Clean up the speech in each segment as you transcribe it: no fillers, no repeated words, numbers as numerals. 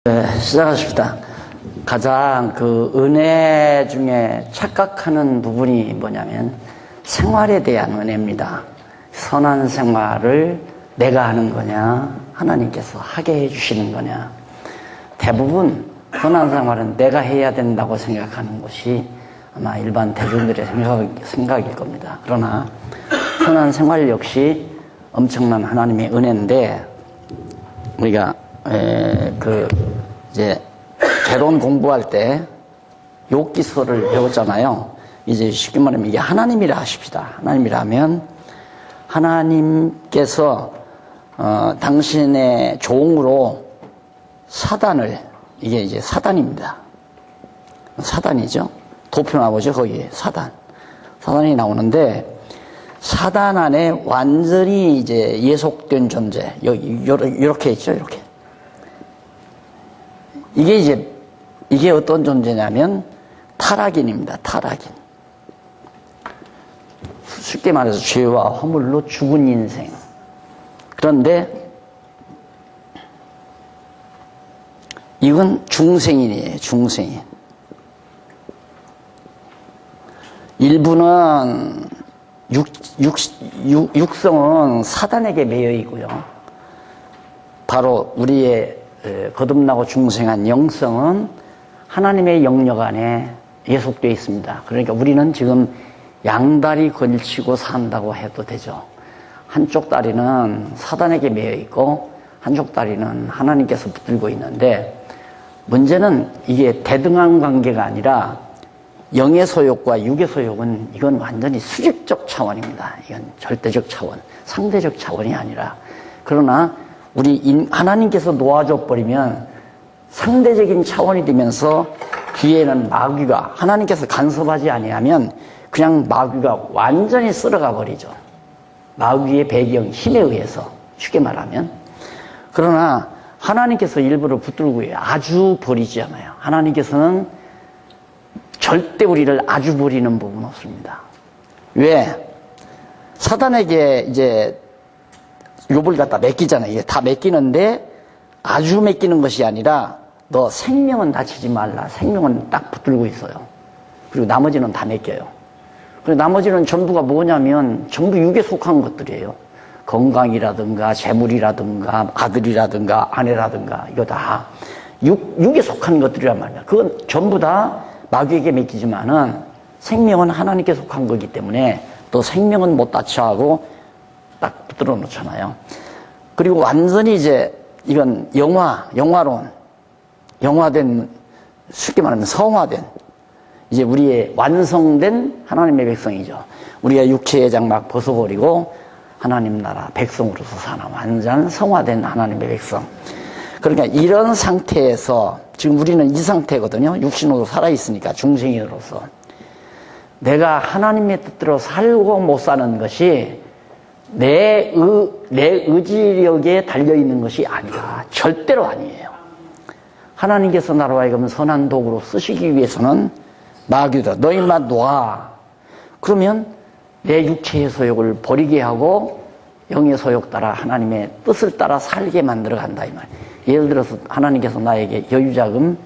네, 시작하십시다. 가장 그 은혜 중에 착각하는 부분이 뭐냐면 생활에 대한 은혜입니다. 선한 생활을 내가 하는 거냐, 하나님께서 하게 해주시는 거냐. 대부분 선한 생활은 내가 해야 된다고 생각하는 것이 아마 일반 대중들의 생각일 겁니다. 그러나 선한 생활 역시 엄청난 하나님의 은혜인데, 우리가 이제 개론 공부할 때 욥기서를 배웠잖아요. 이제 쉽게 말하면 이게 하나님이라 하십시다. 하나님이라면 하나님께서 당신의 종으로 사단을, 이게 이제 사단입니다. 사단이죠. 도표 나오죠. 거기에 사단이 나오는데, 사단 안에 완전히 이제 예속된 존재, 이렇게 있죠. 이렇게. 이게 어떤 존재냐면 타락인입니다. 타락인. 쉽게 말해서 죄와 허물로 죽은 인생. 그런데 이건 중생인이에요. 중생인. 일부는 육성은 사단에게 매여 있고요. 바로 우리의 거듭나고 중생한 영성은 하나님의 영역 안에 예속되어 있습니다. 그러니까 우리는 지금 양다리 걸치고 산다고 해도 되죠. 한쪽 다리는 사단에게 매여 있고 한쪽 다리는 하나님께서 붙들고 있는데, 문제는 이게 대등한 관계가 아니라 영의 소욕과 육의 소욕은 이건 완전히 수직적 차원입니다. 이건 절대적 차원, 상대적 차원이 아니라. 그러나 하나님께서 놓아줘 버리면 상대적인 차원이 되면서 뒤에는 마귀가, 하나님께서 간섭하지 아니하면 그냥 마귀가 완전히 쓸어가 버리죠. 마귀의 배경, 힘에 의해서, 쉽게 말하면. 그러나 하나님께서 일부러 붙들고 아주 버리지 않아요. 하나님께서는 절대 우리를 아주 버리는 부분은 없습니다. 왜? 사단에게 이제 욥을 갖다 맡기잖아요. 이게 다 맡기는데 아주 맡기는 것이 아니라 너 생명은 다치지 말라. 생명은 딱 붙들고 있어요. 그리고 나머지는 다 맡겨요. 그리고 나머지는 전부가 뭐냐면 전부 육에 속한 것들이에요. 건강이라든가 재물이라든가 아들이라든가 아내라든가 이거 다 육에 속한 것들이란 말이야. 그건 전부 다 마귀에게 맡기지만은 생명은 하나님께 속한 거기 때문에 또 생명은 못 다쳐 하고 딱 붙들어 놓잖아요. 그리고 완전히 이제 이건 영화된, 쉽게 말하면 성화된, 이제 우리의 완성된 하나님의 백성이죠. 우리가 육체의 장막 벗어버리고 하나님 나라 백성으로서 사는 완전 성화된 하나님의 백성. 그러니까 이런 상태에서 지금 우리는 이 상태거든요. 육신으로 살아있으니까, 중생인으로서. 내가 하나님의 뜻대로 살고 못 사는 것이 내 의지력에 달려있는 것이 아니라, 절대로 아니에요. 하나님께서 나로 하여금 선한 도구로 쓰시기 위해서는 마귀다, 너희만 놔. 그러면 내 육체의 소욕을 버리게 하고 영의 소욕 따라 하나님의 뜻을 따라 살게 만들어 간다, 이 말이에요. 예를 들어서 하나님께서 나에게 여유자금,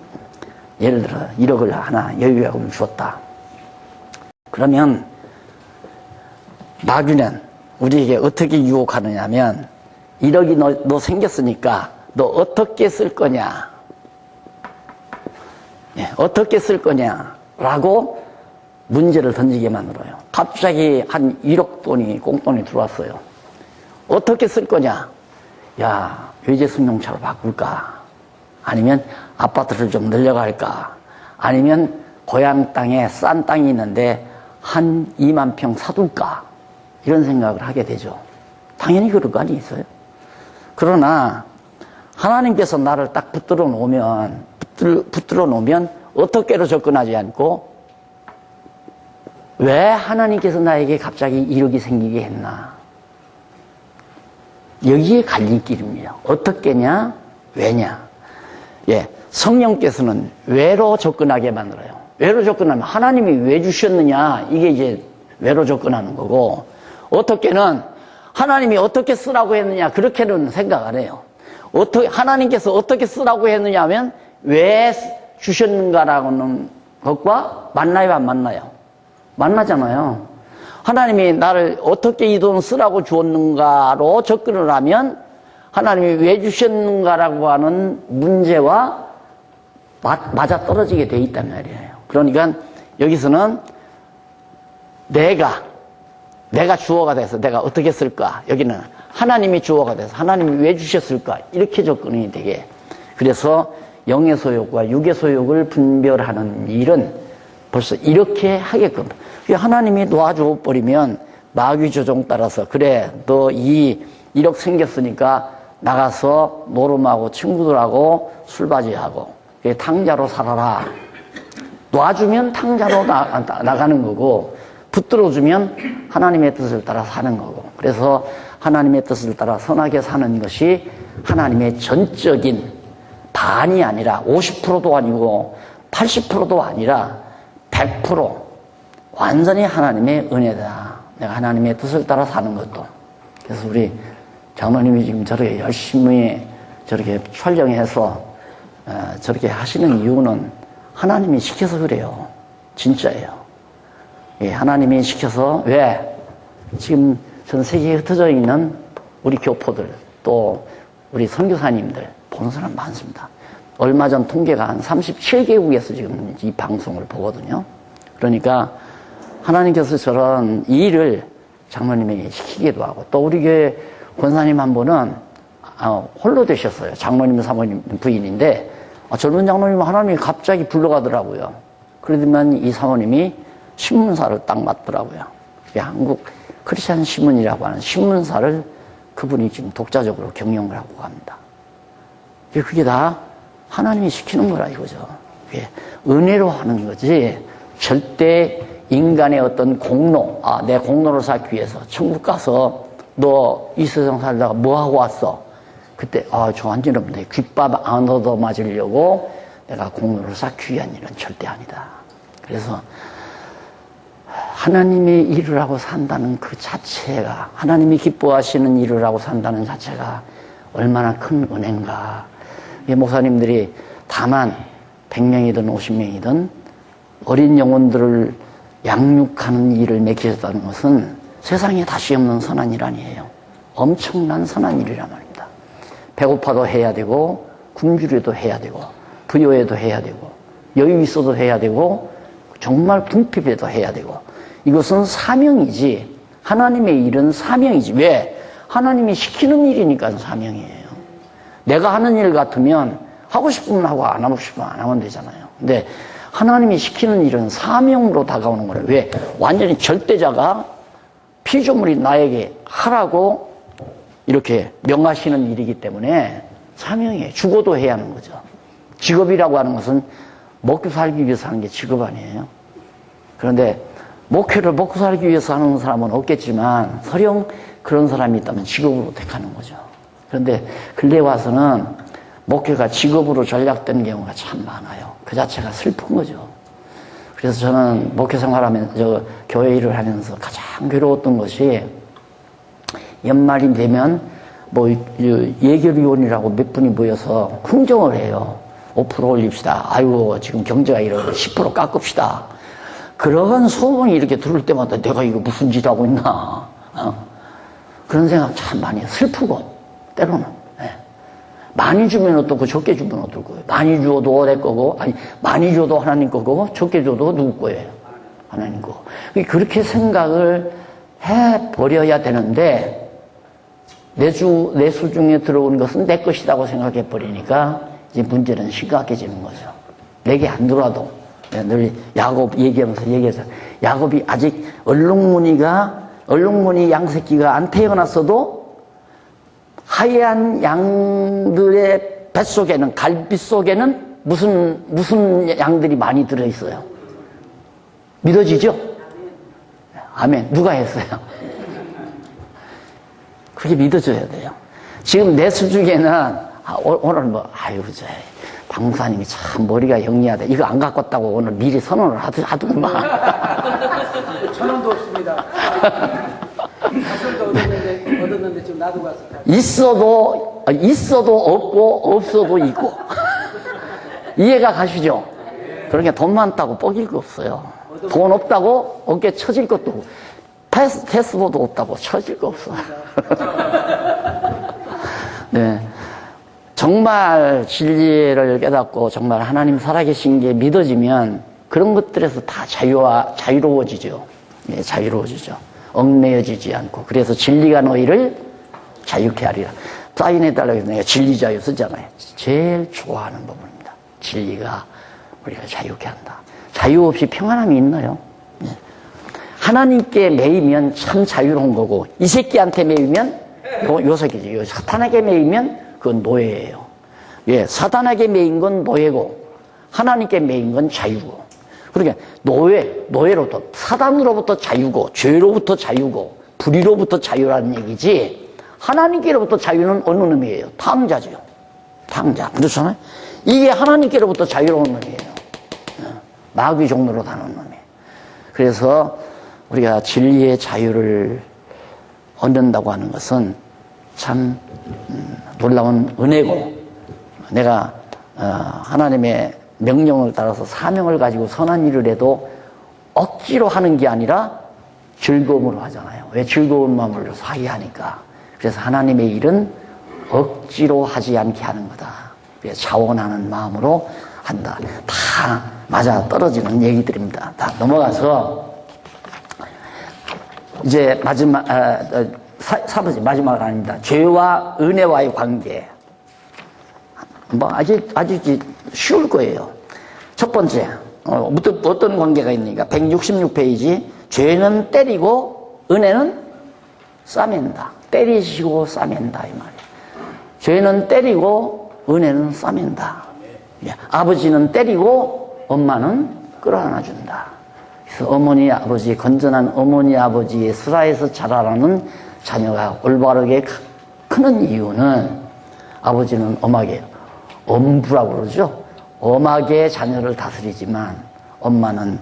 예를 들어 1억을 하나 여유자금을 주었다. 그러면 마귀는 우리에게 어떻게 유혹하느냐 하면, 1억이 너 생겼으니까 너 어떻게 쓸 거냐, 어떻게 쓸 거냐라고 문제를 던지게 만들어요. 갑자기 한 1억 돈이 꽁돈이 들어왔어요. 어떻게 쓸 거냐? 야, 외제순용차로 바꿀까? 아니면 아파트를 좀 늘려갈까? 아니면 고향 땅에 싼 땅이 있는데 한 2만 평 사둘까? 이런 생각을 하게 되죠. 당연히 그럴 거 아니겠어요? 그러나 하나님께서 나를 딱 붙들어 놓으면 어떻게로 접근하지 않고, 왜 하나님께서 나에게 갑자기 1억이 생기게 했나? 여기에 갈림길입니다. 어떻게냐? 왜냐? 성령께서는 왜로 접근하게 만들어요. 왜로 접근하면 하나님이 왜 주셨느냐? 이게 이제 왜로 접근하는 거고, 어떻게는 하나님이 어떻게 쓰라고 했느냐, 그렇게는 생각 안 해요. 하나님께서 어떻게 쓰라고 했느냐 하면 왜 주셨는가라는 것과 만나요, 안 만나요? 만나잖아요. 하나님이 나를 어떻게 이 돈 쓰라고 주었는가로 접근을 하면 하나님이 왜 주셨는가라고 하는 문제와 맞아 떨어지게 돼 있단 말이에요. 그러니까 여기서는 내가 주어가 돼서 내가 어떻게 쓸까? 여기는 하나님이 주어가 돼서 하나님이 왜 주셨을까? 이렇게 접근이 되게. 그래서 영의 소욕과 육의 소욕을 분별하는 일은 벌써 이렇게 하게끔. 하나님이 놓아줘 버리면 마귀 조종 따라서 그래 너 1억 생겼으니까 나가서 노름하고 친구들하고 술바지하고 탕자로 살아라. 놔주면 탕자로 나가는 거고 붙들어주면 하나님의 뜻을 따라 사는 거고. 그래서 하나님의 뜻을 따라 선하게 사는 것이 하나님의 전적인 반이 아니라 50%도 아니고 80%도 아니라 100% 완전히 하나님의 은혜다. 내가 하나님의 뜻을 따라 사는 것도. 그래서 우리 장로님이 지금 저렇게 열심히 저렇게 촬영해서 저렇게 하시는 이유는 하나님이 시켜서 그래요. 진짜예요. 예, 하나님이 시켜서. 왜? 지금 전 세계에 흩어져 있는 우리 교포들 또 우리 선교사님들 보는 사람 많습니다. 얼마 전 통계가 한 37개국에서 지금 이 방송을 보거든요. 그러니까 하나님께서 저런 일을 장로님에게 시키기도 하고, 또 우리 교회 권사님 한 분은 홀로 되셨어요. 장로님 사모님 부인인데 젊은 장로님 하나님이 갑자기 불러가더라고요. 그러더만 이 사모님이 신문사를 딱 맡더라고요. 한국 크리스찬 신문이라고 하는 신문사를 그분이 지금 독자적으로 경영을 하고 갑니다. 그게 다 하나님이 시키는 거라 이거죠. 은혜로 하는 거지 절대 인간의 어떤 공로, 내 공로를 쌓기 위해서 천국 가서 너 이 세상 살다가 뭐 하고 왔어? 그때 저 안지럽네. 귓밥 안 얻어 맞으려고 내가 공로를 쌓기 위한 일은 절대 아니다. 그래서 하나님의 일을 하고 산다는 그 자체가, 하나님이 기뻐하시는 일을 하고 산다는 자체가 얼마나 큰 은혜인가. 목사님들이 다만 100명이든 50명이든 어린 영혼들을 양육하는 일을 맡기셨다는 것은 세상에 다시 없는 선한 일 아니에요. 엄청난 선한 일이란 말입니다. 배고파도 해야 되고 굶주려도 해야 되고 부요해도 해야 되고 여유 있어도 해야 되고 정말 궁핍해도 해야 되고, 이것은 사명이지, 하나님의 일은 사명이지. 왜? 하나님이 시키는 일이니까 사명이에요. 내가 하는 일 같으면 하고 싶으면 하고 안 하고 싶으면 안 하면 되잖아요. 근데 하나님이 시키는 일은 사명으로 다가오는 거예요. 왜? 완전히 절대자가 피조물이 나에게 하라고 이렇게 명하시는 일이기 때문에 사명이에요. 죽어도 해야 하는 거죠. 직업이라고 하는 것은 먹고 살기 위해서 하는 게 직업 아니에요. 그런데 목회를 먹고 살기 위해서 하는 사람은 없겠지만 설령 그런 사람이 있다면 직업으로 택하는 거죠. 그런데 근래 와서는 목회가 직업으로 전락되는 경우가 참 많아요. 그 자체가 슬픈 거죠. 그래서 저는 목회 생활하면서, 교회 일을 하면서 가장 괴로웠던 것이 연말이 되면 예결위원이라고 몇 분이 모여서 흥정을 해요. 5% 올립시다. 아이고 지금 경제가 이러고 10% 깎읍시다. 그런 소문이 이렇게 들을 때마다 내가 이거 무슨 짓 하고 있나, 그런 생각 참 많이 해요. 슬프고 때로는. 많이 주면 어떻고 적게 주면 어떨 거예요. 많이 줘도 내 거고, 아니 많이 줘도 하나님 거고 적게 줘도 누구 거예요? 하나님 거. 그렇게 생각을 해버려야 되는데 내 수중에 들어온 것은 내 것이라고 생각해 버리니까 이제 문제는 심각해지는 거죠. 내게 안 들어와도. 늘 야곱 얘기해서 야곱이 아직 얼룩무늬 양새끼가 안 태어났어도 하얀 양들의 뱃속에는, 갈비 속에는 무슨 양들이 많이 들어있어요. 믿어지죠? 아멘. 누가 했어요? 그게 믿어져야 돼요. 지금 내 수중에는 오늘 방사님이 참 머리가 영리하다. 이거 안 갖고 왔다고 오늘 미리 선언을 하더구만. 1,000원도 없습니다. 4,000원도 얻었는데 지금 놔두고 왔어요. 있어도 있어도 없고, 없어도 있고. 이해가 가시죠? 그러니까 돈 많다고 뻐길 거 없어요. 돈 없다고 어깨 처질 것도 없고, 패스보드 없다고 처질 거 없어요. 네. 정말 진리를 깨닫고 정말 하나님 살아계신 게 믿어지면 그런 것들에서 다 자유로워지죠. 네, 자유로워지죠. 얽매여지지 않고. 그래서 진리가 너희를 자유케 하리라. 사인해달라고 해서 내가 진리 자유 쓰잖아요. 제일 좋아하는 부분입니다. 진리가 우리가 자유케 한다. 자유 없이 평안함이 있나요? 네. 하나님께 매이면 참 자유로운 거고, 이 새끼한테 매이면, 요 새끼지. 요 사탄에게 매이면 그건 노예예요. 예, 사탄에게 매인 건 노예고, 하나님께 매인 건 자유고. 그러니까 노예로부터, 사단으로부터 자유고, 죄로부터 자유고, 불의로부터 자유라는 얘기지, 하나님께로부터 자유는 어느 놈이에요? 탕자죠. 탕자. 그렇잖아요? 이게 하나님께로부터 자유로운 놈이에요. 마귀 종로로 다는 놈이에요. 그래서 우리가 진리의 자유를 얻는다고 하는 것은 참 놀라운 은혜고, 내가 하나님의 명령을 따라서 사명을 가지고 선한 일을 해도 억지로 하는 게 아니라 즐거움으로 하잖아요. 왜? 즐거운 마음으로 하게 하니까. 그래서 하나님의 일은 억지로 하지 않게 하는 거다. 그래서 자원하는 마음으로 한다. 다 맞아 떨어지는 얘기들입니다. 다 넘어가서 이제 마지막 사부지 마지막 아닙니다. 죄와 은혜와의 관계. 뭐 아주 쉬울 거예요. 첫 번째 어떤 관계가 있느니까 166페이지. 죄는 때리고 은혜는 싸맨다. 때리시고 싸맨다 이 말이에요. 죄는 때리고 은혜는 싸맨다. 아버지는 때리고 엄마는 끌어안아준다. 그래서 어머니 아버지, 건전한 어머니 아버지의 슬하에서 자라나는 자녀가 올바르게 크는 이유는, 아버지는 엄부라고 그러죠. 엄하게 자녀를 다스리지만 엄마는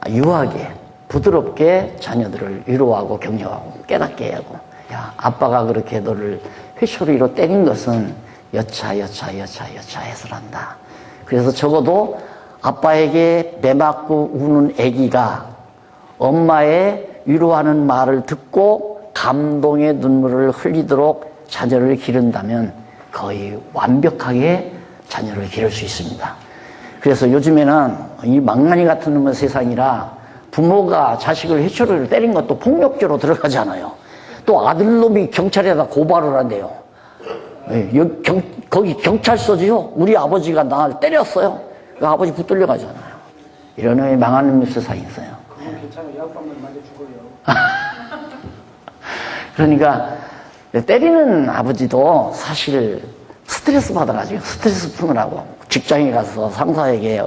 유하게 부드럽게 자녀들을 위로하고 격려하고 깨닫게 하고, 야, 아빠가 그렇게 너를 회초리로 때린 것은 여차 해서란다. 그래서 적어도 아빠에게 매맞고 우는 아기가 엄마의 위로하는 말을 듣고 감동의 눈물을 흘리도록 자녀를 기른다면 거의 완벽하게 자녀를 기를 수 있습니다. 그래서 요즘에는 이 망나니 같은 놈의 세상이라 부모가 자식을 회초리를 때린 것도 폭력죄로 들어가잖아요. 또 아들놈이 경찰에다 고발을 한대요. 거기 경찰서지요. 우리 아버지가 나를 때렸어요. 그 아버지 붙들려 가잖아요. 이런 놈이 망하는 놈의 세상이 있어요. 괜찮아요. 약방만 맞아 죽어요. 그러니까 때리는 아버지도 사실 스트레스 받아가지고 스트레스 푸느라고 직장에 가서 상사에게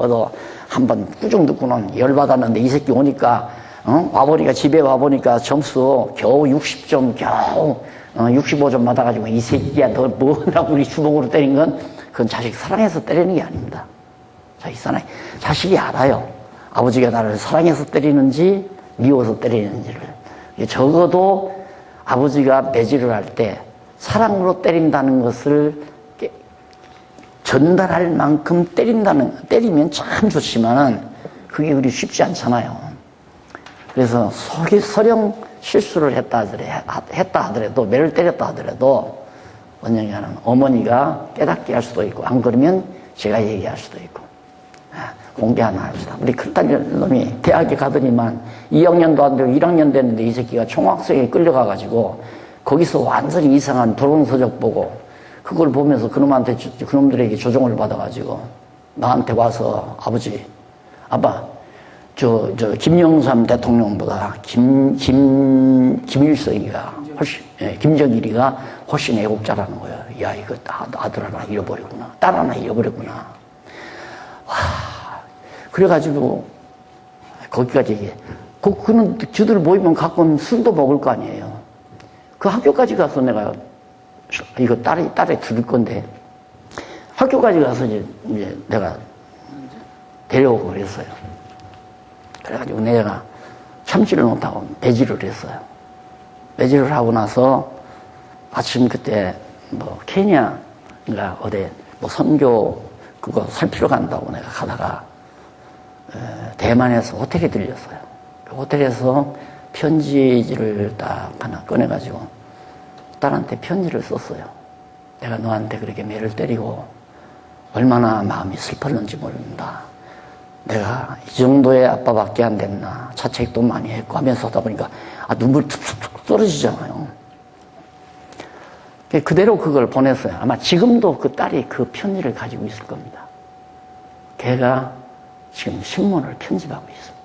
한번 꾸중 듣고는 열받았는데 이 새끼 오니까 와보니까 집에 와보니까 점수 겨우 60점 겨우 65점 받아가지고 이 새끼야 너 뭐라고 우리 주먹으로 때린 건 그건 자식 사랑해서 때리는 게 아닙니다. 자식이 알아요. 아버지가 나를 사랑해서 때리는지 미워서 때리는지를. 적어도 아버지가 매질을 할 때 사랑으로 때린다는 것을 전달할 만큼 때리면 참 좋지만은 그게 그리 쉽지 않잖아요. 그래서 설령 실수를 했다 하더라도, 매를 때렸다 하더라도, 원영이는 어머니가 깨닫게 할 수도 있고, 안 그러면 제가 얘기할 수도 있고, 공개 하나 합시다. 우리 큰딸 놈이 대학에 가더니만 2학년도 안 되고 1학년 됐는데 이 새끼가 총학생에 끌려가가지고, 거기서 완전히 이상한 도롱서적 보고, 그걸 보면서 그놈들에게 조종을 받아가지고, 나한테 와서, 아빠, 김영삼 대통령보다 김일성이가 훨씬, 김정일이가 훨씬 애국자라는 거예요. 야, 이거 아들 하나 잃어버렸구나. 딸 하나 잃어버렸구나. 와, 그래가지고, 거기까지 얘기해. 그는 저들 모이면 가끔 술도 먹을 거 아니에요. 그 학교까지 가서 내가, 이거 딸에 들을 건데, 학교까지 가서 이제 내가 데려오고 그랬어요. 그래가지고 내가 참지를 못하고 매질을 했어요. 매질을 하고 나서 아침 그때 뭐 케냐인가 어디 뭐 선교 그거 살피러 간다고 내가 가다가 대만에서 호텔에 들렸어요. 그 호텔에서 편지를 딱 하나 꺼내가지고 딸한테 편지를 썼어요. 내가 너한테 그렇게 매를 때리고 얼마나 마음이 슬펐는지 모른다. 내가 이 정도의 아빠밖에 안 됐나. 자책도 많이 했고 하면서 하다 보니까 눈물이 툭툭툭 떨어지잖아요. 그대로 그걸 보냈어요. 아마 지금도 그 딸이 그 편지를 가지고 있을 겁니다. 걔가 지금 신문을 편집하고 있습니다.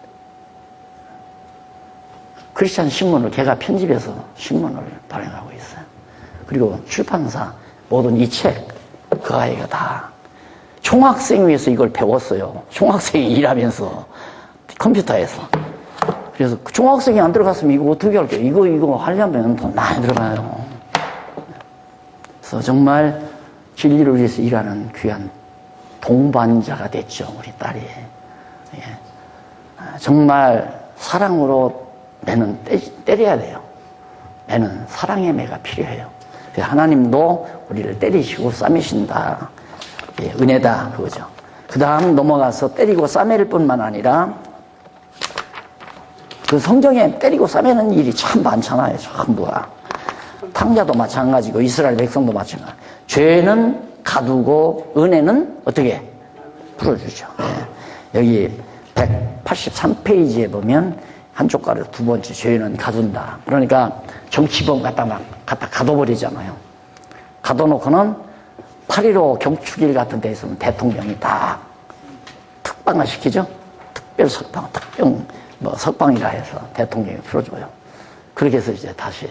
크리스찬 신문을 걔가 편집해서 신문을 발행하고 있어요. 그리고 출판사 모든 이 책 그 아이가 다 총학생 위해서 이걸 배웠어요. 총학생이 일하면서 컴퓨터에서. 그래서 총학생이 안 들어갔으면 이거 어떻게 할게요? 이거 하려면 돈 많이 들어가요. 그래서 정말 진리를 위해서 일하는 귀한 동반자가 됐죠, 우리 딸이. 예. 정말 사랑으로 매는 때려야 돼요. 매는 사랑의 매가 필요해요. 하나님도 우리를 때리시고 싸매신다. 예, 은혜다 그거죠. 그 다음 넘어가서 때리고 싸매일 뿐만 아니라 그 성경에 때리고 싸매는 일이 참 많잖아요. 전부가. 탕자도 마찬가지고 이스라엘 백성도 마찬가지고. 죄는 가두고 은혜는 어떻게 풀어주죠. 예. 여기 183페이지에 보면 한쪽 가로 두 번째 죄는 가둔다. 그러니까 정치범 갖다 가둬버리잖아요. 가둬놓고는 8.15 경축일 같은 데 있으면 대통령이 다 특방을 시키죠. 특별 석방, 석방이라 해서 대통령이 풀어줘요. 그렇게 해서 이제 다시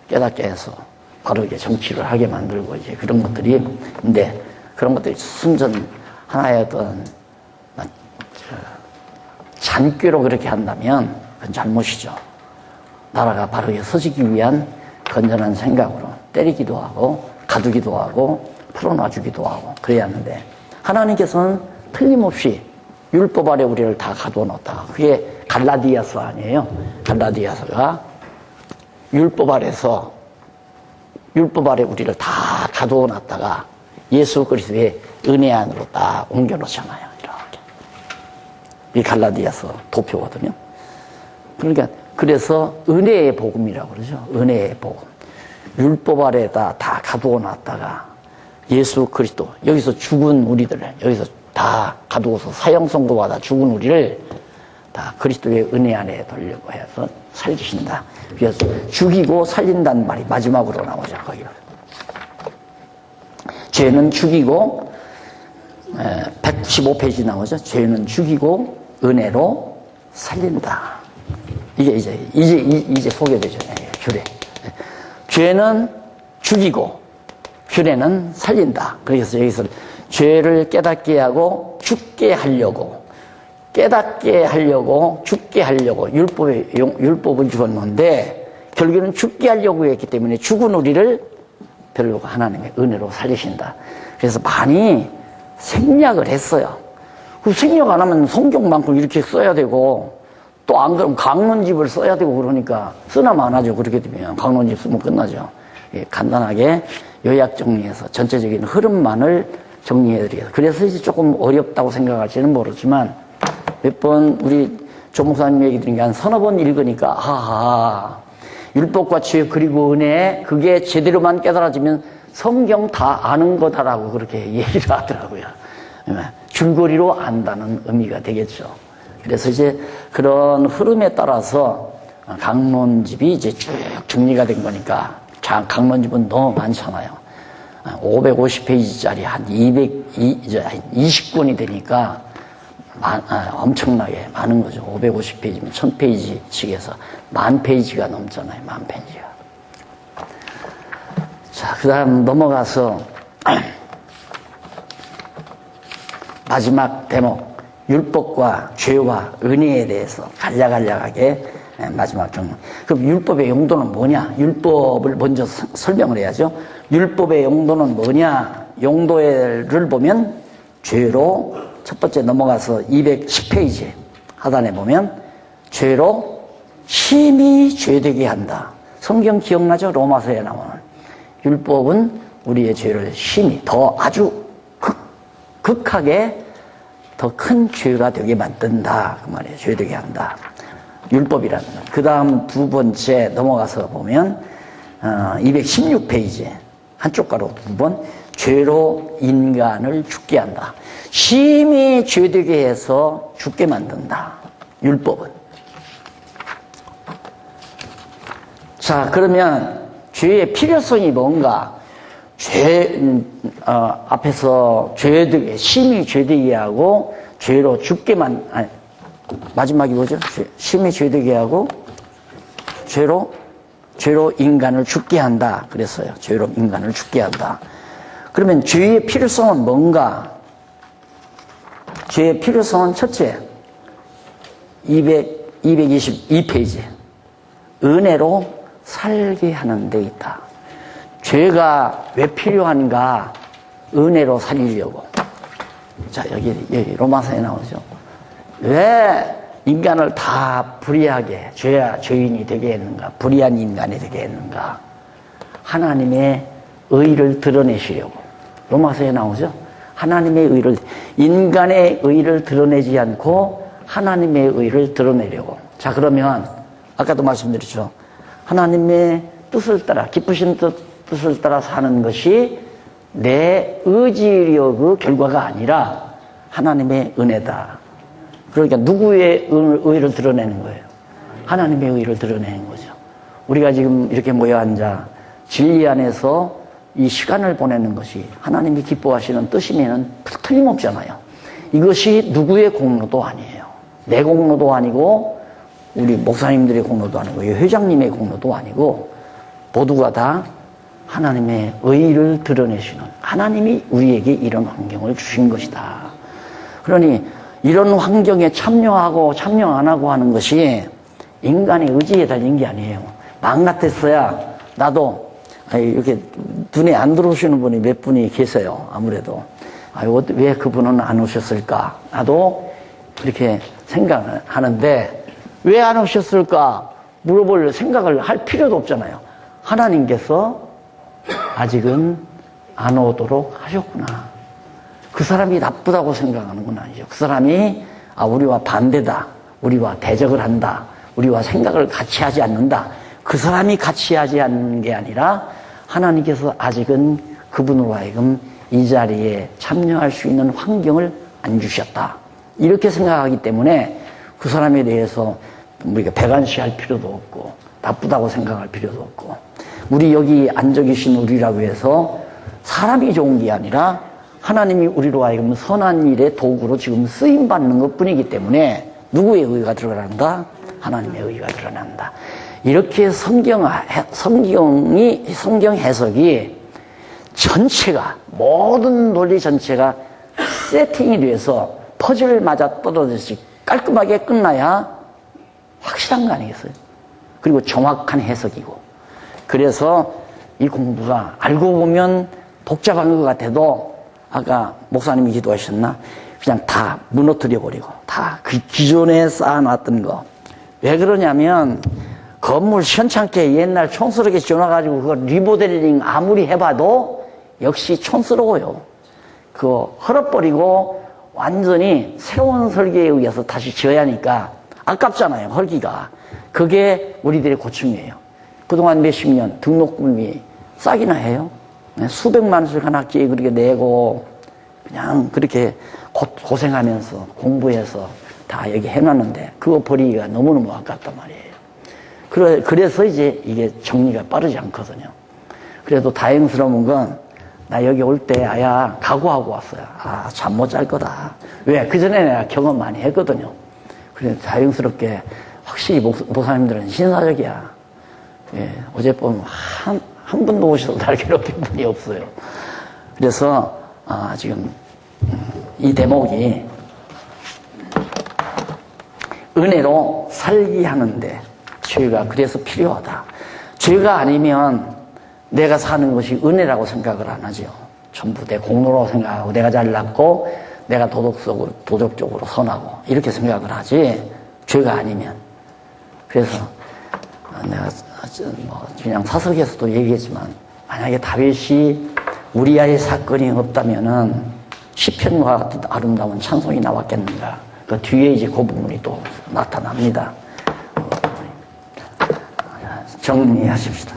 깨닫게 해서 바르게 정치를 하게 만들고 이제 그런 것들이, 근데 그런 것들이 순전 하나의 어떤 잔꾀로 그렇게 한다면 그건 잘못이죠. 나라가 바르게 서지기 위한 건전한 생각으로 때리기도 하고 가두기도 하고 풀어놔주기도 하고 그래야 하는데, 하나님께서는 틀림없이 율법 아래 우리를 다 가두어 놓았다가, 그게 갈라디아서 아니에요. 갈라디아서가 율법 아래 우리를 다 가두어 놨다가 예수 그리스도의 은혜 안으로 딱 옮겨 놓잖아요. 이렇게. 이 갈라디아서 도표거든요. 그러니까 그래서 은혜의 복음이라고 그러죠. 은혜의 복음. 율법 아래에다 다 가두어 놨다가 예수 그리스도, 여기서 죽은 우리들을 여기서 다 가두어서 사형선고 받아 죽은 우리를 다 그리스도의 은혜 안에 돌려고 해서 살리신다. 그래서 죽이고 살린다는 말이 마지막으로 나오죠. 거기로. 죄는 죽이고, 195페이지 나오죠. 죄는 죽이고 은혜로 살린다. 이게 이제 소개되죠. 규례. 죄는 죽이고 규례는 살린다. 그래서 여기서 죄를 깨닫게 하고 죽게 하려고, 깨닫게 하려고 죽게 하려고 율법을 주었는데 결국에는 죽게 하려고 했기 때문에 죽은 우리를 별로 하나님의 은혜로 살리신다. 그래서 많이 생략을 했어요. 그 생략 안 하면 성경만큼 이렇게 써야 되고, 또 안 그러면 강론집을 써야 되고, 그러니까 쓰나 마나죠. 그렇게 되면 강론집 쓰면 끝나죠. 예, 간단하게 요약 정리해서 전체적인 흐름만을 정리해드려요. 그래서 이제 조금 어렵다고 생각할지는 모르지만, 몇 번 우리 조 목사님 얘기 들은 게 한 서너 번 읽으니까, 하하, 율법과 죄 그리고 은혜, 그게 제대로만 깨달아지면 성경 다 아는 거다라고 그렇게 얘기를 하더라고요. 줄거리로 안다는 의미가 되겠죠. 그래서 이제 그런 흐름에 따라서 강론집이 이제 쭉 정리가 된 거니까, 강론집은 너무 많잖아요. 550페이지짜리 한 20권이 되니까 엄청나게 많은 거죠. 550페이지면 1000페이지 씩에서 10,000페이지가 넘잖아요. 10,000페이지가. 자, 그 다음 넘어가서 마지막 대목, 율법과 죄와 은혜에 대해서 간략하게 마지막 정리. 그럼 율법의 용도는 뭐냐? 율법을 먼저 설명을 해야죠. 율법의 용도는 뭐냐? 용도를 보면 죄로, 첫 번째 넘어가서 210페이지 하단에 보면 죄로 심히 죄되게 한다. 성경 기억나죠? 로마서에 나오는. 율법은 우리의 죄를 심히 더 아주 극하게 더 큰 죄가 되게 만든다. 그 말이에요. 죄되게 한다. 율법이라는 것. 그 다음 두 번째 넘어가서 보면 216페이지 한쪽 가로 두 번 죄로 인간을 죽게 한다. 심히 죄되게 해서 죽게 만든다. 율법은. 자, 그러면 죄의 필요성이 뭔가? 앞에서 죄되게, 심히 죄되게 하고, 죄로 죽게만, 아니, 마지막이 뭐죠? 심히 죄되게 하고, 죄로 인간을 죽게 한다. 그랬어요. 죄로 인간을 죽게 한다. 그러면 죄의 필요성은 뭔가? 죄의 필요성은 첫째, 222페이지. 은혜로 살게 하는 데 있다. 죄가 왜 필요한가? 은혜로 살리려고. 자, 여기 로마서에 나오죠. 왜 인간을 다 불의하게, 죄인이 되게 했는가? 불의한 인간이 되게 했는가? 하나님의 의를 드러내시려고. 로마서에 나오죠. 하나님의 의를, 인간의 의를 드러내지 않고 하나님의 의를 드러내려고. 자, 그러면 아까도 말씀드렸죠. 하나님의 뜻을 따라, 기쁘신 뜻을 따라 사는 것이 내 의지력의 결과가 아니라 하나님의 은혜다. 그러니까 누구의 의를 드러내는 거예요? 하나님의 의를 드러내는 거죠. 우리가 지금 이렇게 모여 앉아 진리 안에서 이 시간을 보내는 것이 하나님이 기뻐하시는 뜻이면 틀림없잖아요. 이것이 누구의 공로도 아니에요. 내 공로도 아니고 우리 목사님들의 공로도 아니고 회장님의 공로도 아니고 모두가 다 하나님의 의를 드러내시는, 하나님이 우리에게 이런 환경을 주신 것이다. 그러니 이런 환경에 참여하고 참여 안 하고 하는 것이 인간의 의지에 달린 게 아니에요. 마음 같았어야 나도 이렇게 눈에 안 들어오시는 분이 몇 분이 계세요. 아무래도 왜 그분은 안 오셨을까? 나도 그렇게 생각을 하는데 왜 안 오셨을까? 물어볼 생각을 할 필요도 없잖아요. 하나님께서 아직은 안 오도록 하셨구나. 그 사람이 나쁘다고 생각하는 건 아니죠. 그 사람이 우리와 반대다. 우리와 대적을 한다. 우리와 생각을 같이 하지 않는다. 그 사람이 같이 하지 않는 게 아니라 하나님께서 아직은 그분으로 하여금 이 자리에 참여할 수 있는 환경을 안 주셨다. 이렇게 생각하기 때문에 그 사람에 대해서 우리가 배관시할 필요도 없고 나쁘다고 생각할 필요도 없고 우리 여기 앉아 계신 우리라고 해서 사람이 좋은 게 아니라 하나님이 우리로 하여금 선한 일의 도구로 지금 쓰임받는 것 뿐이기 때문에 누구의 의가 드러난다? 하나님의 의가 드러난다. 이렇게 성경 해석이 전체가, 모든 논리 전체가 세팅이 돼서 퍼즐 맞아 떨어지듯이 깔끔하게 끝나야 확실한 거 아니겠어요? 그리고 정확한 해석이고. 그래서 이 공부가 알고 보면 복잡한 것 같아도 아까 목사님이 기도하셨나? 그냥 다 무너뜨려버리고 다 그 기존에 쌓아놨던 거. 왜 그러냐면 건물 시원찮게 옛날 촌스럽게 지어놔가지고 그거 리모델링 아무리 해봐도 역시 촌스러워요. 그거 헐어버리고 완전히 새로운 설계에 의해서 다시 지어야 하니까 아깝잖아요. 헐기가. 그게 우리들의 고충이에요. 그동안 몇십 년 등록금이 싸기나 해요. 수백만 원씩 한 학기에 그렇게 내고 그냥 그렇게 고생하면서 공부해서 다 여기 해놨는데 그거 버리기가 너무너무 아깝단 말이에요. 그래서 이제 이게 정리가 빠르지 않거든요. 그래도 다행스러운 건 나 여기 올 때 각오하고 왔어요. 잠 못 잘 거다. 왜? 그전에 내가 경험 많이 했거든요. 그래서 다행스럽게 확실히 목사님들은 신사적이야. 예, 어젯밤 한 분도 오셔서 날 괴롭힌 분이 없어요. 그래서 지금 이 대목이 은혜로 살게 하는데 죄가 그래서 필요하다. 죄가 아니면 내가 사는 것이 은혜라고 생각을 안 하죠. 전부 내 공로라고 생각하고 내가 잘났고 내가 도덕적으로 선하고 이렇게 생각을 하지 죄가 아니면. 그래서 내가 그냥 사석에서도 얘기했지만 만약에 다윗이 우리아의 사건이 없다면은 시편과 같은 아름다운 찬송이 나왔겠는가. 그 뒤에 이제 그 부분이 또 나타납니다. 정리하십시다.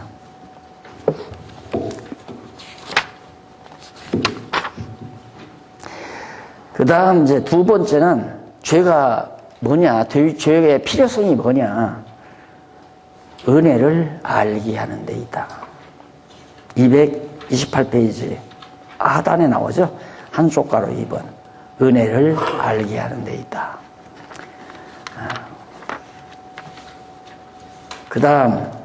그 다음 이제 두 번째는 죄가 뭐냐, 죄의 필요성이 뭐냐, 은혜를 알게 하는 데 있다. 228페이지 하단에 나오죠. 한쪽 가로 2번. 은혜를 알게 하는 데 있다. 그 다음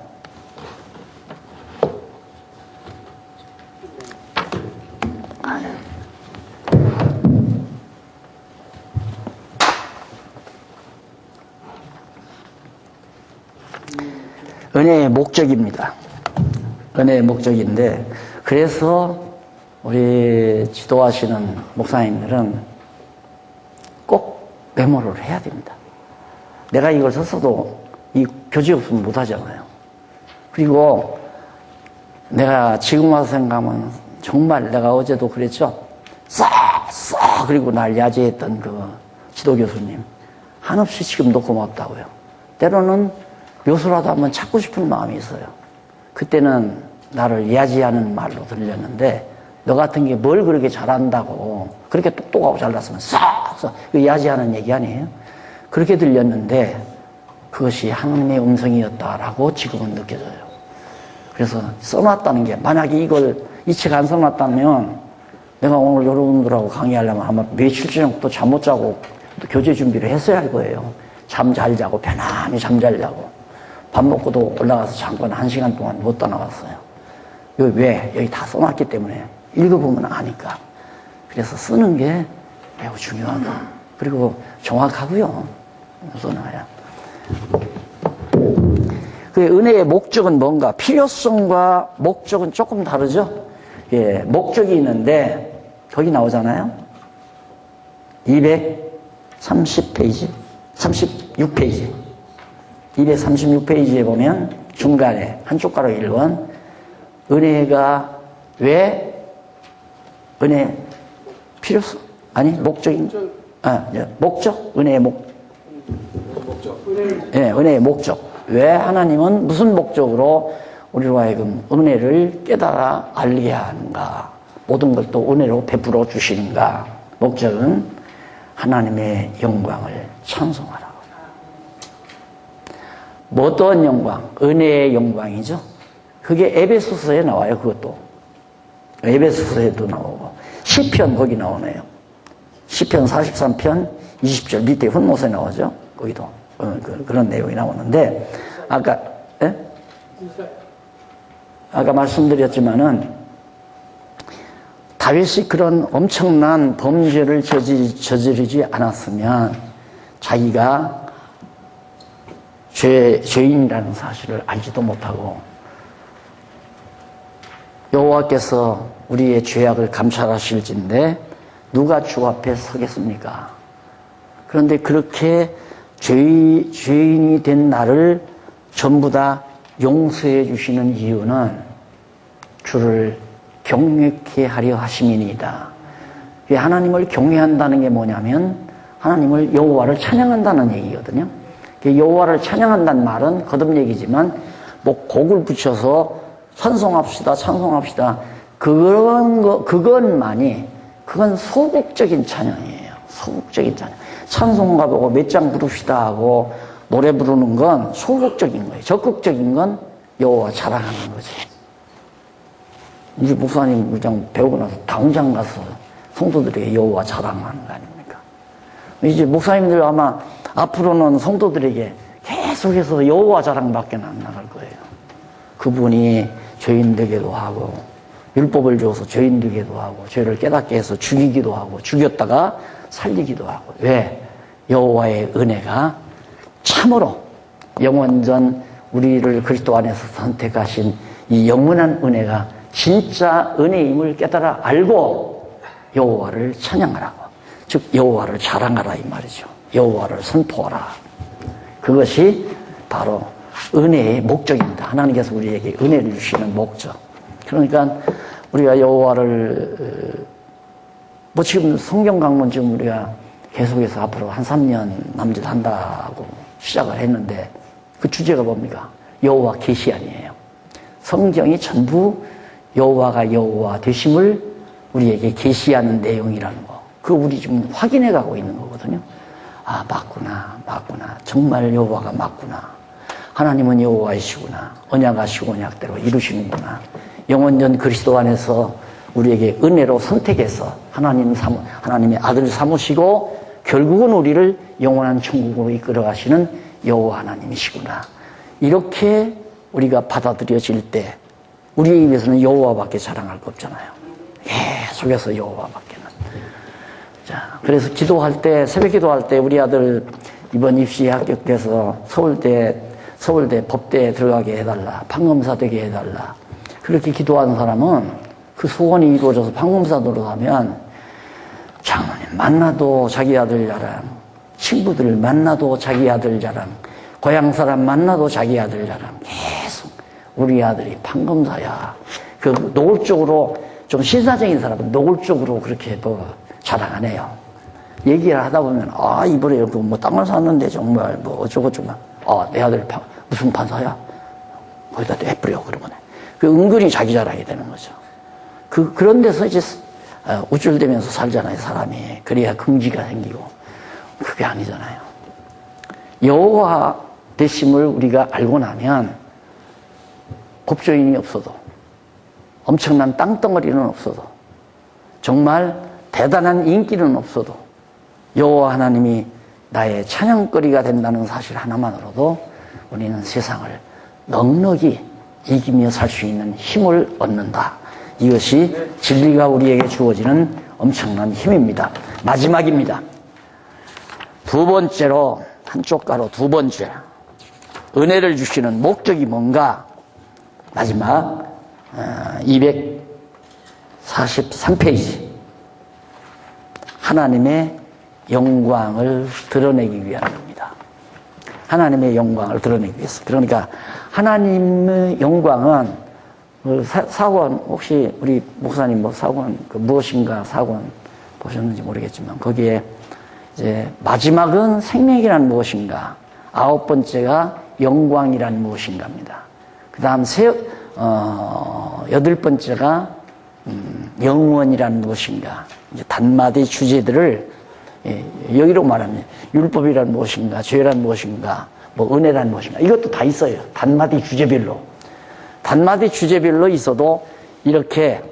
은혜의 목적입니다. 은혜의 목적인데, 그래서 우리 지도하시는 목사님들은 꼭 메모를 해야 됩니다. 내가 이걸 썼어도 이 교재 없으면 못하잖아요. 그리고 내가 지금 와서 생각하면 정말 내가 어제도 그랬죠. 싹 그리고 날 야제했던 그 지도교수님 한없이 지금도 고맙다고요. 때로는 묘수라도 한번 찾고 싶은 마음이 있어요. 그때는 나를 야지하는 말로 들렸는데, 너 같은 게 뭘 그렇게 잘한다고, 그렇게 똑똑하고 잘났으면 싹 야지하는 얘기 아니에요? 그렇게 들렸는데 그것이 하나님의 음성이었다라고 지금은 느껴져요. 그래서 써놨다는 게, 만약에 이걸 이 책 안 써놨다면 내가 오늘 여러분들하고 강의하려면 아마 며칠 전부터 잠 못 자고 또 교재 준비를 했어야 할 거예요. 잠 잘 자고 편안히 잠 잘 자고 밥 먹고도 올라가서 잠깐 1시간 동안 못 떠나갔어요. 여기 왜? 여기 다 써놨기 때문에 읽어보면 아니까. 그래서 쓰는 게 매우 중요하다. 그리고 정확하고요. 써놔야. 그 은혜의 목적은 뭔가? 필요성과 목적은 조금 다르죠? 예, 목적이 있는데 거기 나오잖아요. 230페이지, 36페이지. 236페이지에 보면 중간에 한쪽 가로 1번 은혜가 왜 은혜 필요성? 아니 목적인 목적? 은혜의 목적. 예, 은혜의 목적. 왜 하나님은 무슨 목적으로 우리로 하여금 은혜를 깨달아 알게 하는가? 모든 걸 또 은혜로 베풀어 주시는가? 목적은 하나님의 영광을 찬송하라. 뭐 어떤 영광? 은혜의 영광이죠. 그게 에베소서에 나와요. 그것도 에베소서에도 나오고 시편 거기 나오네요. 시편 43편 20절 밑에 훈모서에 나오죠. 거기도 그런 내용이 나오는데, 아까 말씀드렸지만은 다윗이 그런 엄청난 범죄를 저지르지 않았으면 자기가 죄인이라는 사실을 알지도 못하고, 여호와께서 우리의 죄악을 감찰하실진데 누가 주 앞에 서겠습니까? 그런데 그렇게 죄인이 된 나를 전부 다 용서해 주시는 이유는 주를 경외케 하려 하심이니이다. 하나님을 경외한다는 게 뭐냐면 하나님을, 여호와를 찬양한다는 얘기거든요. 여호와를 찬양한다는 말은 거듭 얘기지만 뭐 곡을 붙여서 찬송합시다, 찬송합시다. 그건 소극적인 찬양이에요. 소극적인 찬양. 찬송가 보고 몇 장 부릅시다 하고 노래 부르는 건 소극적인 거예요. 적극적인 건 여호와 자랑하는 거지. 이제 목사님 그냥 배우고 나서 당장 가서 성도들에게 여호와 자랑하는 거 아닙니까? 이제 목사님들 아마 앞으로는 성도들에게 계속해서 여호와 자랑밖에 안 나갈 거예요. 그분이 죄인 되게도 하고 율법을 주어서 죄인 되게도 하고 죄를 깨닫게 해서 죽이기도 하고 죽였다가 살리기도 하고. 왜? 여호와의 은혜가 참으로 영원전 우리를 그리스도 안에서 선택하신 이 영원한 은혜가 진짜 은혜임을 깨달아 알고 여호와를 찬양하라고, 즉 여호와를 자랑하라 이 말이죠. 여호와를 선포하라. 그것이 바로 은혜의 목적입니다. 하나님께서 우리에게 은혜를 주시는 목적. 그러니까 우리가 여호와를 뭐 지금 성경 강론 지금 우리가 계속해서 앞으로 한 3년 남짓 한다고 시작을 했는데 그 주제가 뭡니까? 여호와 계시아니에요. 성경이 전부 여호와가 여호와 되심을 우리에게 계시하는 내용이라는 거. 그거 우리 지금 확인해 가고 있는 거거든요. 아, 맞구나. 정말 여호와가 맞구나. 하나님은 여호와이시구나. 언약하시고 언약대로 이루시는구나. 영원전 그리스도 안에서 우리에게 은혜로 선택해서 하나님의 아들 삼으시고 결국은 우리를 영원한 천국으로 이끌어 가시는 여호와 하나님이시구나. 이렇게 우리가 받아들여질 때 우리의 입에서는 여호와밖에 자랑할 거 없잖아요. 계속해서 여호와밖에는. 자, 그래서 기도할 때, 새벽 기도할 때 우리 아들 이번 입시에 합격돼서 서울대 법대에 들어가게 해달라. 판검사 되게 해달라. 그렇게 기도하는 사람은 그 소원이 이루어져서 판검사 노릇하면 장로님 만나도 자기 아들 자랑, 친구들 만나도 자기 아들 자랑, 고향 사람 만나도 자기 아들 자랑. 계속 우리 아들이 판검사야. 그 노골적으로 좀 신사적인 사람은 노골적으로 그렇게 뭐 자랑 안 해요. 얘기를 하다 보면 이번에 뭐 땅을 샀는데 정말 뭐 어쩌고저쩌고 내 아들 무슨 판사야? 거기다 내버려 그러면 그 은근히 자기 자랑이 되는 거죠. 그런 데서 이제 우쭐대면서 살잖아요, 사람이. 그래야 긍지가 생기고. 그게 아니잖아요. 여호와 되심을 우리가 알고 나면 법조인이 없어도, 엄청난 땅덩어리는 없어도, 정말 대단한 인기는 없어도 여호와 하나님이 나의 찬양거리가 된다는 사실 하나만으로도 우리는 세상을 넉넉히 이기며 살 수 있는 힘을 얻는다. 이것이 진리가 우리에게 주어지는 엄청난 힘입니다. 마지막입니다. 두 번째로, 한쪽 가로 두 번째, 은혜를 주시는 목적이 뭔가? 마지막 243페이지. 하나님의 영광을 드러내기 위한 겁니다. 하나님의 영광을 드러내기 위해서. 그러니까 하나님의 영광은 사관, 혹시 우리 목사님 뭐 사관, 무엇인가 사관 보셨는지 모르겠지만 거기에 이제 마지막은 생명이란 무엇인가, 아홉 번째가 영광이란 무엇인가입니다. 그 다음 여덟 번째가 영원이란 무엇인가. 이제 단마디 주제들을 여기로 말하면 율법이란 무엇인가, 죄란 무엇인가, 뭐 은혜란 무엇인가, 이것도 다 있어요. 단마디 주제별로. 단마디 주제별로 있어도 이렇게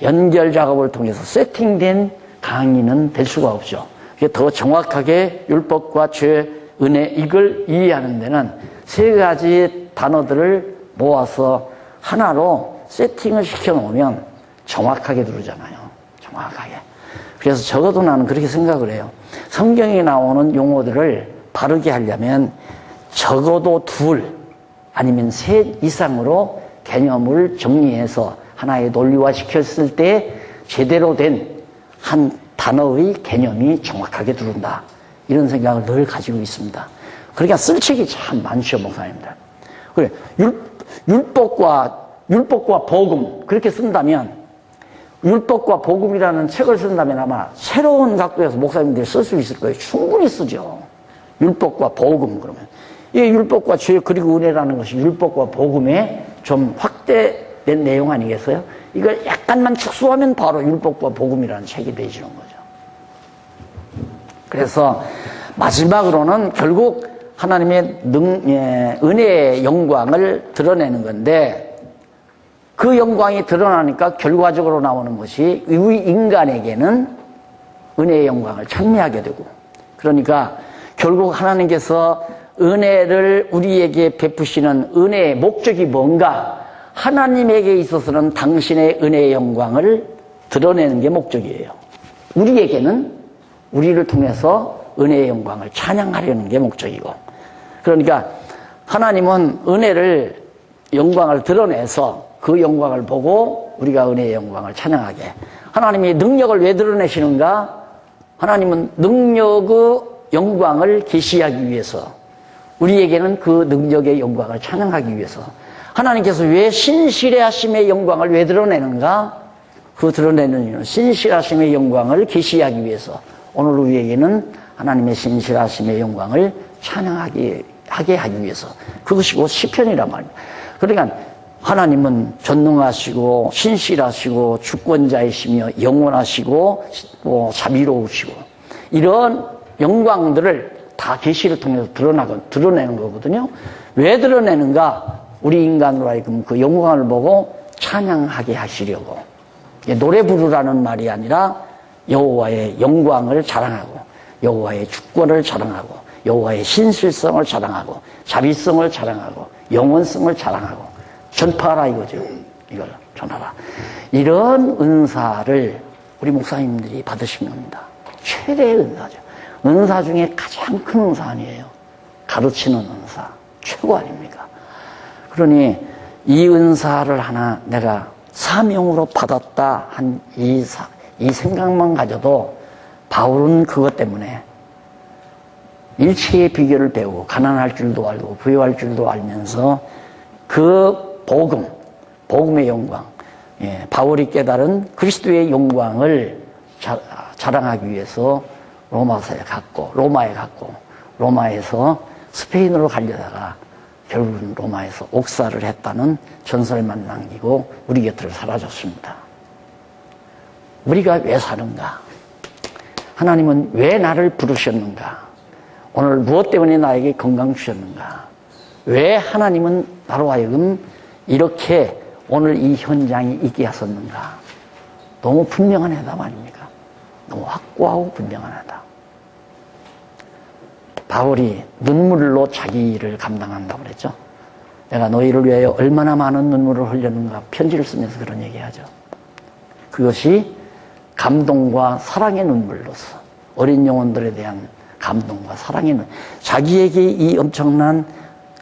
연결 작업을 통해서 세팅된 강의는 될 수가 없죠. 더 정확하게 율법과 죄, 은혜, 이걸 이해하는 데는 세 가지 단어들을 모아서 하나로 세팅을 시켜놓으면 정확하게 들어오잖아요. 정확하게. 그래서 적어도 나는 그렇게 생각을 해요. 성경에 나오는 용어들을 바르게 하려면 적어도 둘 아니면 셋 이상으로 개념을 정리해서 하나의 논리화 시켰을 때 제대로 된 한 단어의 개념이 정확하게 들어온다. 이런 생각을 늘 가지고 있습니다. 그러니까 쓸 책이 참 많죠, 목사님들. 그래, 율법과 복음, 그렇게 쓴다면, 율법과 복음이라는 책을 쓴다면 아마 새로운 각도에서 목사님들이 쓸 수 있을 거예요. 충분히 쓰죠. 율법과 복음, 그러면. 이 율법과 죄 그리고 은혜라는 것이 율법과 복음에 좀 확대된 내용 아니겠어요? 이걸 약간만 축소하면 바로 율법과 복음이라는 책이 되어지는 거죠. 그래서 마지막으로는 결국 하나님의 은혜의 영광을 드러내는 건데, 그 영광이 드러나니까 결과적으로 나오는 것이 우리 인간에게는 은혜의 영광을 찬미하게 되고, 그러니까 결국 하나님께서 은혜를 우리에게 베푸시는 은혜의 목적이 뭔가? 하나님에게 있어서는 당신의 은혜의 영광을 드러내는 게 목적이에요. 우리에게는 우리를 통해서 은혜의 영광을 찬양하려는 게 목적이고, 그러니까 하나님은 영광을 드러내서 그 영광을 보고 우리가 은혜의 영광을 찬양하게. 하나님의 능력을 왜 드러내시는가? 하나님은 능력의 영광을 계시하기 위해서, 우리에게는 그 능력의 영광을 찬양하기 위해서 하나님께서 왜 신실하심의 영광을 왜 드러내는가? 그 드러내는 이유는 신실하심의 영광을 계시하기 위해서 오늘 우리에게는 하나님의 신실하심의 영광을 찬양하게 하기 위해서 그것이 곧 시편이란 말입니다. 그러니까 하나님은 전능하시고 신실하시고 주권자이시며 영원하시고 자비로우시고 이런 영광들을 다 계시를 통해서 드러내는 거거든요. 왜 드러내는가? 우리 인간으로 하여금 그 영광을 보고 찬양하게 하시려고. 노래 부르라는 말이 아니라 여호와의 영광을 자랑하고 여호와의 주권을 자랑하고 여호와의 신실성을 자랑하고 자비성을 자랑하고 영원성을 자랑하고 전파하라 이거죠. 이걸 전하라. 이런 은사를 우리 목사님들이 받으신 겁니다. 최대의 은사죠. 은사 중에 가장 큰 은사 아니에요. 가르치는 은사. 최고 아닙니까? 그러니 이 은사를 하나 내가 사명으로 받았다 한 이 생각만 가져도 바울은 그것 때문에 일체의 비결을 배우고 가난할 줄도 알고 부유할 줄도 알면서 그 복음의 영광, 바울이 깨달은 그리스도의 영광을 자랑하기 위해서 로마에 갔고 로마에서 스페인으로 가려다가 결국은 로마에서 옥사를 했다는 전설만 남기고 우리 곁을 사라졌습니다. 우리가 왜 사는가? 하나님은 왜 나를 부르셨는가? 오늘 무엇 때문에 나에게 건강 주셨는가? 왜 하나님은 나로 하여금 이렇게 오늘 이 현장에 있게 하셨는가? 너무 분명한 해답 아닙니까? 너무 확고하고 분명한 해답. 바울이 눈물로 자기 일을 감당한다고 그랬죠. 내가 너희를 위하여 얼마나 많은 눈물을 흘렸는가 편지를 쓰면서 그런 얘기하죠. 그것이 감동과 사랑의 눈물로서 어린 영혼들에 대한 감동과 사랑의 눈물, 자기에게 이 엄청난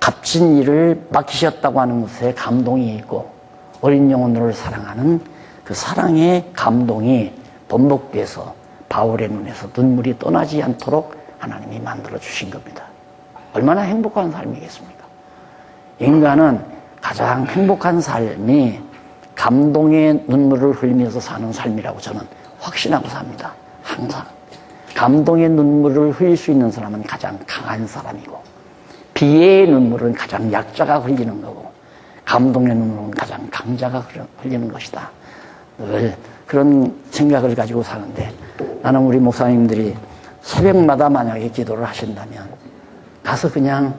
값진 일을 맡기셨다고 하는 것에 감동이 있고 어린 영혼들을 사랑하는 그 사랑의 감동이 번복돼서 바울의 눈에서 눈물이 떠나지 않도록 하나님이 만들어 주신 겁니다. 얼마나 행복한 삶이겠습니까? 인간은 가장 행복한 삶이 감동의 눈물을 흘리면서 사는 삶이라고 저는 확신하고 삽니다. 항상. 감동의 눈물을 흘릴 수 있는 사람은 가장 강한 사람이고 비애의 눈물은 가장 약자가 흘리는 거고 감동의 눈물은 가장 강자가 흘리는 것이다. 늘 그런 생각을 가지고 사는데 나는 우리 목사님들이 새벽마다 만약에 기도를 하신다면 가서 그냥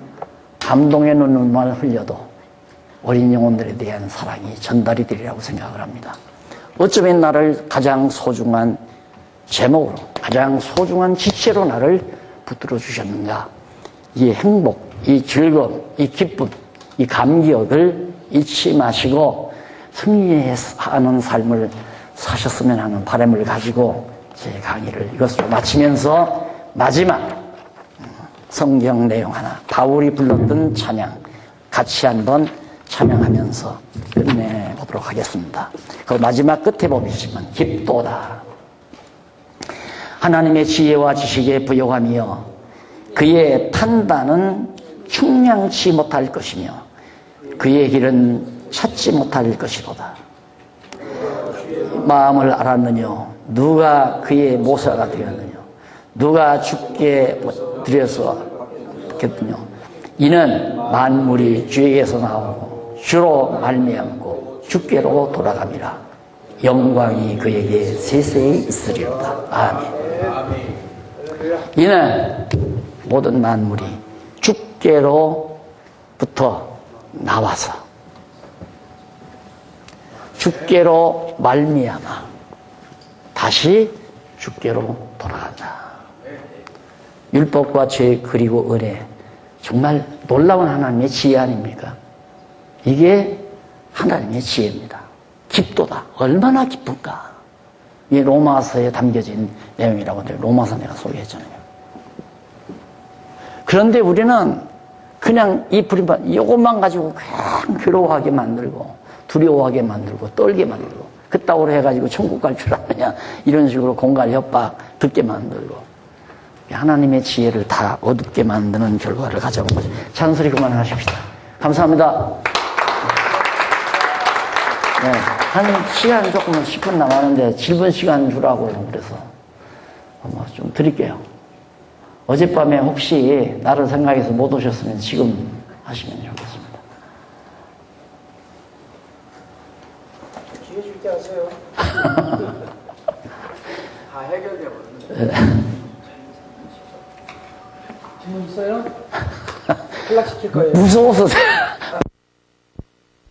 감동의 눈물만 흘려도 어린 영혼들에 대한 사랑이 전달이 되리라고 생각을 합니다. 어쩌면 나를 가장 소중한 제목으로 가장 소중한 지체로 나를 붙들어 주셨는가. 이 행복, 이 즐거움, 이 기쁨, 이 감격을 잊지 마시고 승리하는 삶을 사셨으면 하는 바람을 가지고 제 강의를 이것으로 마치면서 마지막 성경 내용 하나, 바울이 불렀던 찬양 같이 한번 찬양하면서 끝내보도록 하겠습니다. 그 마지막 끝에 보시면 깊도다. 하나님의 지혜와 지식에 부요하며 그의 판단은 충량치 못할 것이며 그의 길은 찾지 못할 것이로다. 마음을 알았느냐? 누가 그의 모사가 되었느냐? 누가 주께 드려서 듣겠느냐? 이는 만물이 주에게서 나오고 주로 말미암고 주께로 돌아갑니다. 영광이 그에게 세세히 있으리로다. 아멘. 이는 모든 만물이 주께로부터 나와서 주께로 말미암아 다시 주께로 돌아간다. 율법과 죄 그리고 은혜, 정말 놀라운 하나님의 지혜 아닙니까? 이게 하나님의 지혜입니다. 깊도다. 얼마나 깊은가. 이게 로마서에 담겨진 내용이라고 하는데 로마서 내가 소개했잖아요. 그런데 우리는 그냥 이 불임반 이것만 가지고 그냥 괴로워하게 만들고 두려워하게 만들고 떨게 만들고 그따구로 해가지고 천국 갈 줄 아느냐 이런 식으로 공갈 협박 듣게 만들고 하나님의 지혜를 다 어둡게 만드는 결과를 가져온 거죠. 잔소리 그만하십시다. 감사합니다. 네, 한 시간 조금 10분 남았는데 7분 시간 주라고요. 그래서 좀 드릴게요. 어젯밤에 혹시 나를 생각해서 못 오셨으면 지금 하시면 좋겠습니다. 기회 줄게 하세요. 다 해결돼 버렸네. 질문 있어요? 탈락시킬 거예요. 무서워서